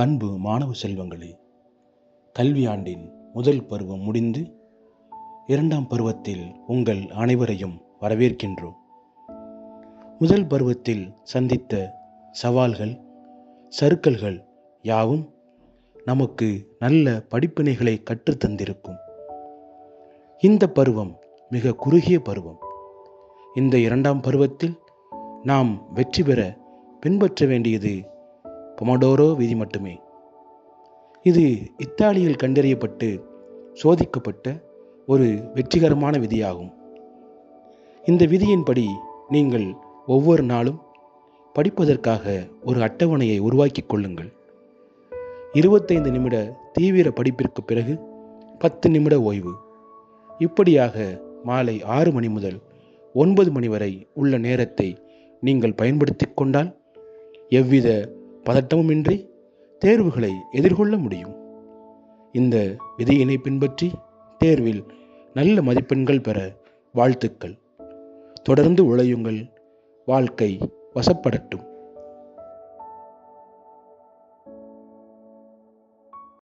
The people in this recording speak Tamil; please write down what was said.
அன்பு மாணவ செல்வங்களே, கல்வியாண்டின் முதல் பருவம் முடிந்து இரண்டாம் பருவத்தில் உங்கள் அனைவரையும் வரவேற்கின்றோம். முதல் பருவத்தில் சந்தித்த சவால்கள், சறுக்கல்கள் யாவும் நமக்கு நல்ல படிப்பினைகளை கற்றுத்தந்திருக்கும். இந்த பருவம் மிக குறுகிய பருவம். இந்த இரண்டாம் பருவத்தில் நாம் வெற்றி பெற பின்பற்ற வேண்டியது பொமடோரோ விதி மட்டுமே. இது இத்தாலியில் கண்டறியப்பட்டு சோதிக்கப்பட்ட ஒரு வெற்றிகரமான விதியாகும். இந்த விதியின்படி நீங்கள் ஒவ்வொரு நாளும் படிப்பதற்காக ஒரு அட்டவணையை உருவாக்கிக் கொள்ளுங்கள். 25 நிமிட தீவிர படிப்பிற்கு பிறகு 10 நிமிட ஓய்வு. இப்படியாக மாலை 6 மணி முதல் 9 மணி வரை உள்ள நேரத்தை நீங்கள் பயன்படுத்தி கொண்டால் எவ்வித பதட்டமுமின்றி தேர்வுகளை எதிர்கொள்ள முடியும். இந்த விதியினை பின்பற்றி தேர்வில் நல்ல மதிப்பெண்கள் பெற வாழ்த்துக்கள். தொடர்ந்து உழையுங்கள். வாழ்க்கை வசப்படட்டும்.